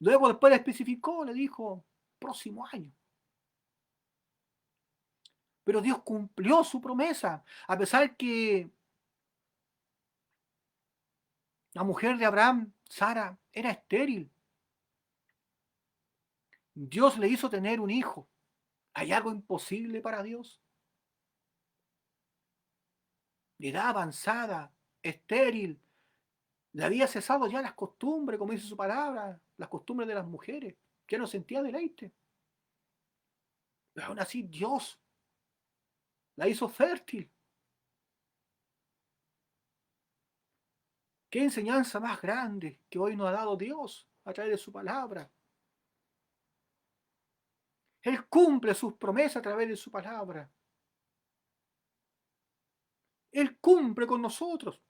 Luego después le especificó, le dijo, próximo año. Pero Dios cumplió su promesa, a pesar que la mujer de Abraham, Sara, era estéril. Dios le hizo tener un hijo. ¿Hay algo imposible para Dios? De edad avanzada, estéril, le había cesado ya las costumbres, como dice su palabra, las costumbres de las mujeres, que no sentía deleite. Pero aún así Dios la hizo fértil. ¿Qué enseñanza más grande que hoy nos ha dado Dios a través de su palabra? Él cumple sus promesas a través de su palabra. Él cumple con nosotros.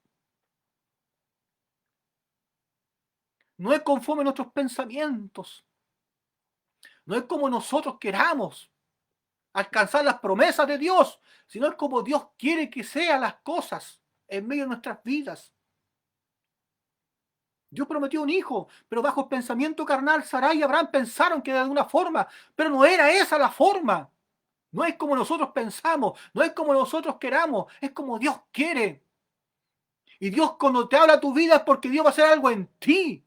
No es conforme a nuestros pensamientos. No es como nosotros queramos alcanzar las promesas de Dios, sino es como Dios quiere que sean las cosas en medio de nuestras vidas. Dios prometió un hijo, pero bajo el pensamiento carnal, Sarai y Abraham pensaron que era de una forma, pero no era esa la forma. No es como nosotros pensamos, no es como nosotros queramos, es como Dios quiere. Y Dios cuando te habla tu vida es porque Dios va a hacer algo en ti,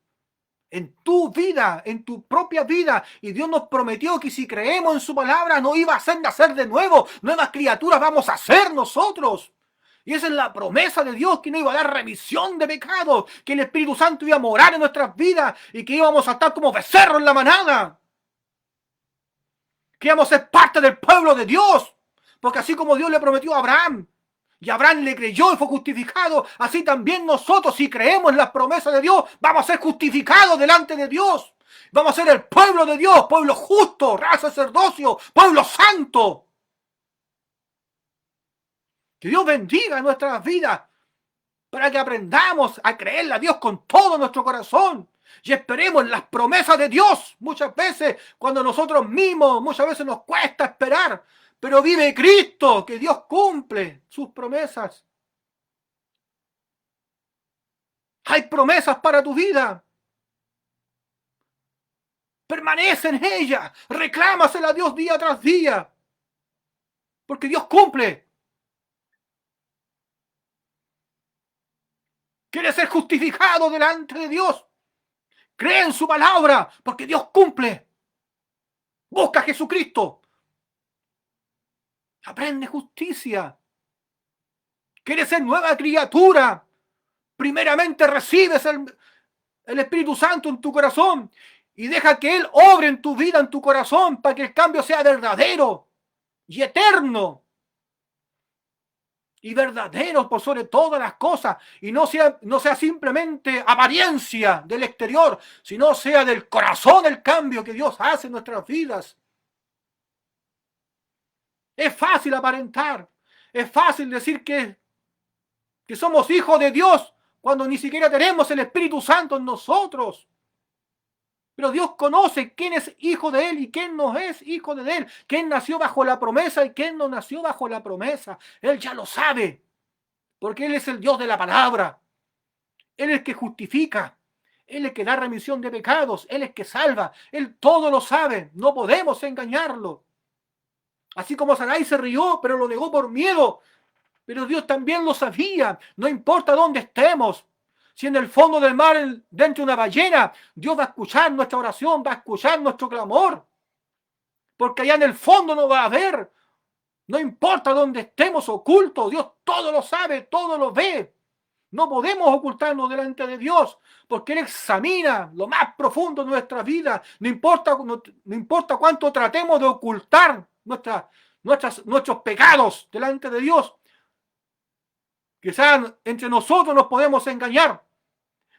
en tu vida, en tu propia vida. Y Dios nos prometió que si creemos en su palabra no iba a hacer nacer de nuevo. Nuevas criaturas vamos a ser nosotros. Y esa es la promesa de Dios, que nos iba a dar remisión de pecados, que el Espíritu Santo iba a morar en nuestras vidas y que íbamos a estar como becerros en la manada. Que íbamos a ser parte del pueblo de Dios. Porque así como Dios le prometió a Abraham, y Abraham le creyó y fue justificado, así también nosotros, si creemos en las promesas de Dios, vamos a ser justificados delante de Dios. Vamos a ser el pueblo de Dios, pueblo justo, raza sacerdocio, pueblo santo. Que Dios bendiga nuestras vidas para que aprendamos a creerle a Dios con todo nuestro corazón y esperemos en las promesas de Dios. Muchas veces, cuando nosotros mismos, muchas veces nos cuesta esperar, pero vive Cristo, que Dios cumple sus promesas. Hay promesas para tu vida. Permanece en ella, reclámasela a Dios día tras día, porque Dios cumple. ¿Quieres ser justificado delante de Dios? Cree en su palabra, porque Dios cumple. Busca a Jesucristo. Aprende justicia. ¿Quieres ser nueva criatura? Primeramente recibes el Espíritu Santo en tu corazón y deja que Él obre en tu vida, en tu corazón, para que el cambio sea verdadero y eterno. Y verdadero por sobre todas las cosas, y no sea simplemente apariencia del exterior, sino sea del corazón el cambio que Dios hace en nuestras vidas. Es fácil aparentar, es fácil decir que somos hijos de Dios cuando ni siquiera tenemos el Espíritu Santo en nosotros. Pero Dios conoce quién es hijo de Él y quién no es hijo de Él, quién nació bajo la promesa y quién no nació bajo la promesa. Él ya lo sabe. Porque Él es el Dios de la palabra. Él es el que justifica. Él es el que da remisión de pecados. Él es el que salva. Él todo lo sabe. No podemos engañarlo. Así como Sarai se rió, pero lo negó por miedo. Pero Dios también lo sabía. No importa dónde estemos. Si en el fondo del mar, dentro de una ballena, Dios va a escuchar nuestra oración, va a escuchar nuestro clamor. Porque allá en el fondo no va a haber. No importa dónde estemos ocultos, Dios todo lo sabe, todo lo ve. No podemos ocultarnos delante de Dios, porque Él examina lo más profundo de nuestra vida. No importa cuánto tratemos de ocultar nuestros pecados delante de Dios. Quizás entre nosotros nos podemos engañar,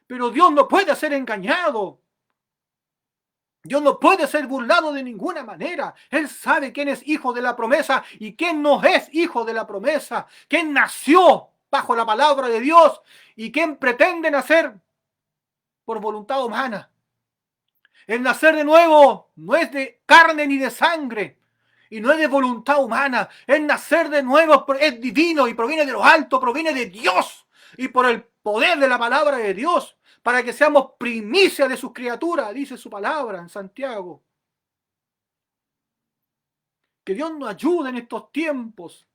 pero Dios no puede ser engañado. Dios no puede ser burlado de ninguna manera. Él sabe quién es hijo de la promesa y quién no es hijo de la promesa. Quién nació bajo la palabra de Dios y quién pretende nacer por voluntad humana. El nacer de nuevo no es de carne ni de sangre y no es de voluntad humana. El nacer de nuevo es divino y proviene de lo alto, proviene de Dios y por el poder de la palabra de Dios, para que seamos primicia de sus criaturas, dice su palabra en Santiago. Que Dios nos ayude en estos tiempos,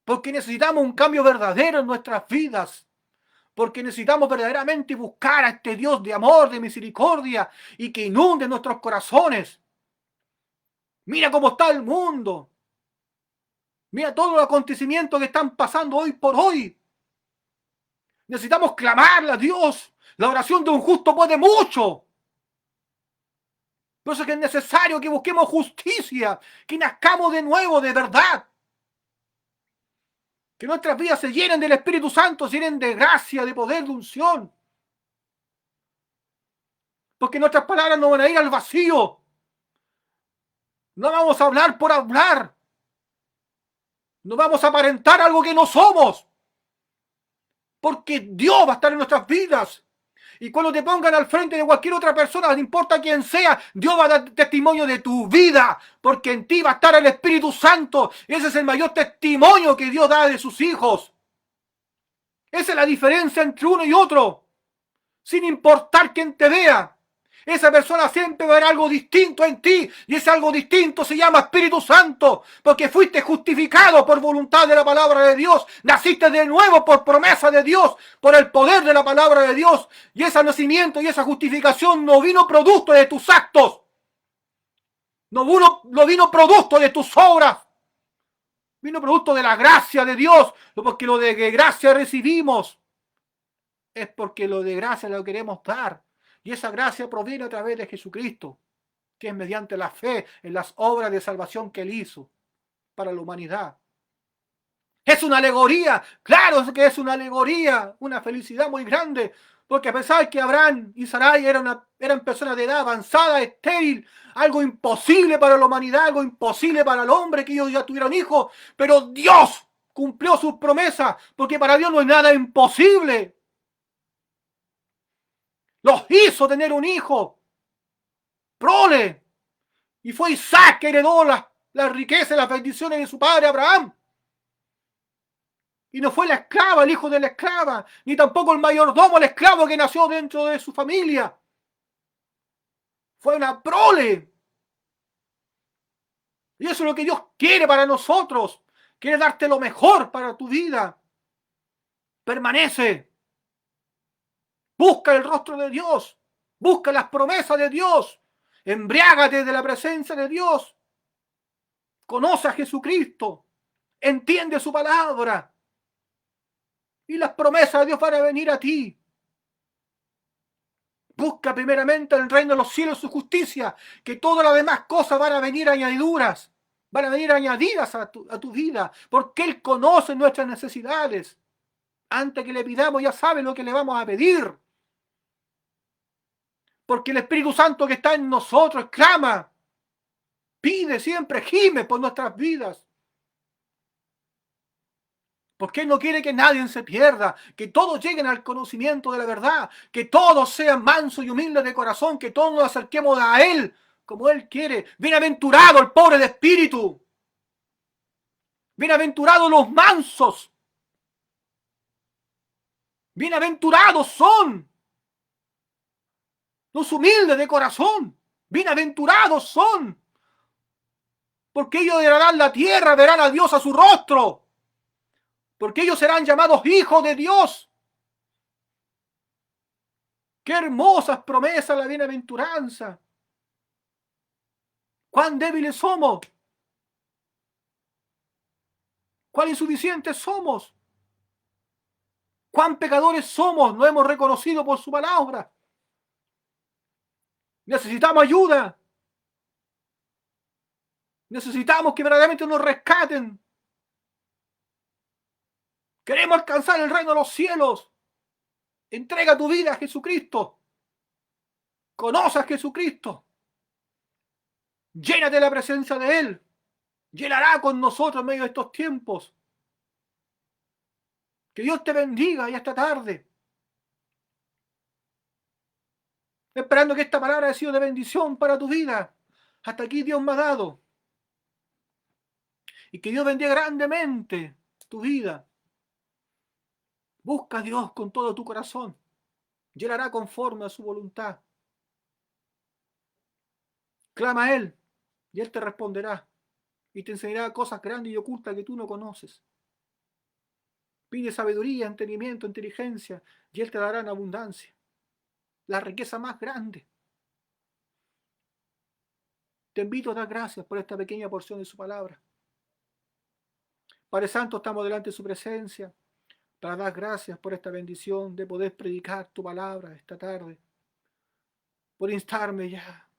porque necesitamos un cambio verdadero en nuestras vidas, porque necesitamos verdaderamente buscar a este Dios de amor, de misericordia, y que inunde nuestros corazones. Mira cómo está el mundo. Mira todos los acontecimientos que están pasando hoy por hoy. Necesitamos clamarle a Dios. La oración de un justo puede mucho. Por eso es que es necesario que busquemos justicia, que nazcamos de nuevo, de verdad. Que nuestras vidas se llenen del Espíritu Santo, se llenen de gracia, de poder, de unción. Porque nuestras palabras no van a ir al vacío. No vamos a hablar por hablar. No vamos a aparentar algo que no somos. Porque Dios va a estar en nuestras vidas. Y cuando te pongan al frente de cualquier otra persona, no importa quién sea, Dios va a dar testimonio de tu vida, porque en ti va a estar el Espíritu Santo. Ese es el mayor testimonio que Dios da de sus hijos. Esa es la diferencia entre uno y otro. Sin importar quién te vea, esa persona siempre va a ver algo distinto en ti, y ese algo distinto se llama Espíritu Santo, porque fuiste justificado por voluntad de la palabra de Dios, naciste de nuevo por promesa de Dios, por el poder de la palabra de Dios, y ese nacimiento y esa justificación no vino producto de tus actos, no vino producto de tus obras, vino producto de la gracia de Dios, porque lo de gracia recibimos es porque lo de gracia lo queremos dar. Y esa gracia proviene a través de Jesucristo, que es mediante la fe en las obras de salvación que Él hizo para la humanidad. Es una alegoría, claro que es una alegoría, una felicidad muy grande, Porque a pesar que Abraham y Sarai eran personas de edad avanzada, estéril, algo imposible para la humanidad, algo imposible para el hombre, que ellos ya tuvieron hijos, pero Dios cumplió sus promesas, porque para Dios no es nada imposible. Los hizo tener un hijo, prole, y fue Isaac que heredó las riquezas y las bendiciones de su padre Abraham. Y no fue la esclava, el hijo de la esclava, ni tampoco el mayordomo, el esclavo que nació dentro de su familia. Fue una prole. Y eso es lo que Dios quiere para nosotros. Quiere darte lo mejor para tu vida. Permanece. Busca el rostro de Dios. Busca las promesas de Dios. Embriágate de la presencia de Dios. Conoce a Jesucristo. Entiende su palabra. Y las promesas de Dios van a venir a ti. Busca primeramente el reino de los cielos y su justicia, que todas las demás cosas van a venir añadiduras, van a venir añadidas a tu vida, porque Él conoce nuestras necesidades. Antes que le pidamos, ya sabe lo que le vamos a pedir. Porque el Espíritu Santo que está en nosotros clama, pide siempre, gime por nuestras vidas. Porque Él no quiere que nadie se pierda, que todos lleguen al conocimiento de la verdad, que todos sean mansos y humildes de corazón, que todos nos acerquemos a Él como Él quiere. Bienaventurado el pobre de espíritu. Bienaventurados los mansos. Bienaventurados son los humildes de corazón. Bienaventurados son. Porque ellos heredarán la tierra, verán a Dios a su rostro. Porque ellos serán llamados hijos de Dios. Qué hermosas promesas la bienaventuranza. Cuán débiles somos. Cuán insuficientes somos. Cuán pecadores somos. No hemos reconocido por su palabra. Necesitamos ayuda. Necesitamos que verdaderamente nos rescaten. Queremos alcanzar el reino de los cielos. Entrega tu vida a Jesucristo. Conoce a Jesucristo. Llénate de la presencia de Él. Llenará con nosotros en medio de estos tiempos. Que Dios te bendiga y esta tarde. Esperando que esta palabra haya sido de bendición para tu vida. Hasta aquí Dios me ha dado. Y que Dios bendiga grandemente tu vida. Busca a Dios con todo tu corazón. Y Él hará conforme a su voluntad. Clama a Él y Él te responderá. Y te enseñará cosas grandes y ocultas que tú no conoces. Pide sabiduría, entendimiento, inteligencia y Él te dará en abundancia. La riqueza más grande. Te invito a dar gracias por esta pequeña porción de su palabra. Padre Santo, estamos delante de su presencia para dar gracias por esta bendición de poder predicar tu palabra esta tarde. Por instarme ya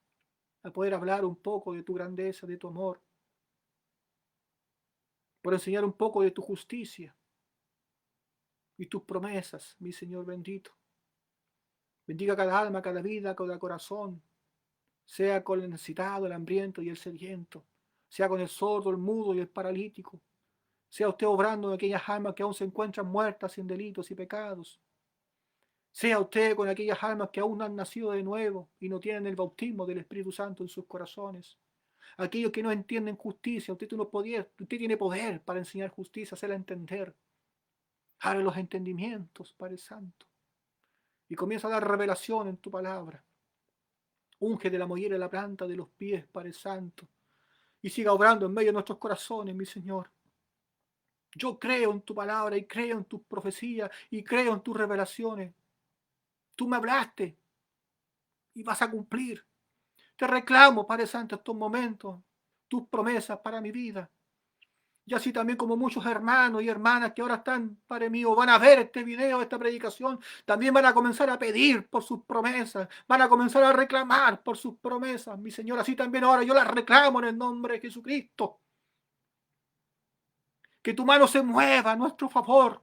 a poder hablar un poco de tu grandeza, de tu amor. Por enseñar un poco de tu justicia y tus promesas, mi Señor bendito. Bendiga cada alma, cada vida, cada corazón, sea con el necesitado, el hambriento y el sediento, sea con el sordo, el mudo y el paralítico, sea usted obrando en aquellas almas que aún se encuentran muertas en delitos y pecados, sea usted con aquellas almas que aún no han nacido de nuevo y no tienen el bautismo del Espíritu Santo en sus corazones, aquellos que no entienden justicia, usted tiene poder para enseñar justicia, hacerla entender, abre los entendimientos, Padre Santo, y comienza a dar revelación en tu palabra. Unge de la mollera la planta de los pies, Padre Santo, y siga obrando en medio de nuestros corazones, mi Señor. Yo creo en tu palabra y creo en tus profecías y creo en tus revelaciones. Tú me hablaste y vas a cumplir. Te reclamo, Padre Santo, estos momentos, tus promesas para mi vida. Y así también como muchos hermanos y hermanas que ahora están, Padre mío, van a ver este video, esta predicación, también van a comenzar a pedir por sus promesas, van a comenzar a reclamar por sus promesas. Mi Señor, así también ahora yo las reclamo en el nombre de Jesucristo. Que tu mano se mueva a nuestro favor.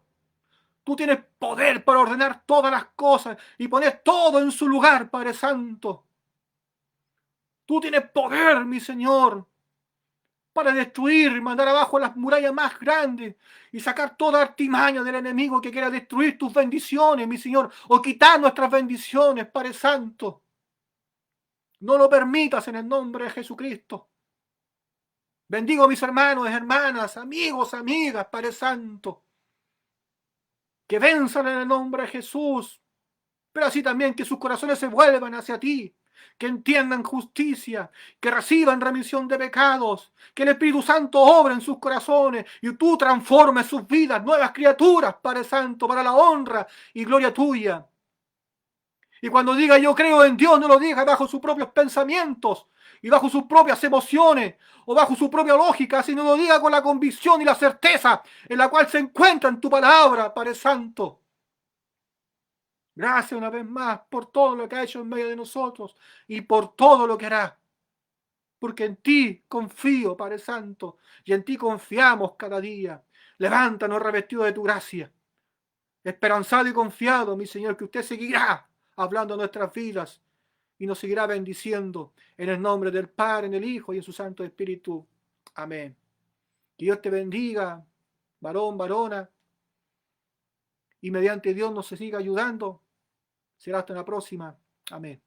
Tú tienes poder para ordenar todas las cosas y poner todo en su lugar, Padre Santo. Tú tienes poder, mi Señor, para destruir y mandar abajo las murallas más grandes y sacar toda artimaña del enemigo que quiera destruir tus bendiciones, mi Señor, o quitar nuestras bendiciones, Padre Santo. No lo permitas en el nombre de Jesucristo. Bendigo a mis hermanos, hermanas, amigos, amigas, Padre Santo, que venzan en el nombre de Jesús, pero así también que sus corazones se vuelvan hacia ti, que entiendan justicia, que reciban remisión de pecados, que el Espíritu Santo obra en sus corazones y tú transformes sus vidas, nuevas criaturas, Padre Santo, para la honra y gloria tuya. Y cuando diga yo creo en Dios, no lo diga bajo sus propios pensamientos y bajo sus propias emociones o bajo su propia lógica, sino lo diga con la convicción y la certeza en la cual se encuentra en tu palabra, Padre Santo. Gracias una vez más por todo lo que ha hecho en medio de nosotros y por todo lo que hará. Porque en ti confío, Padre Santo, y en ti confiamos cada día. Levántanos revestidos de tu gracia. Esperanzado y confiado, mi Señor, que usted seguirá hablando de nuestras vidas y nos seguirá bendiciendo en el nombre del Padre, en el Hijo y en su Santo Espíritu. Amén. Que Dios te bendiga, varón, varona, y mediante Dios nos siga ayudando. Será hasta la próxima. Amén.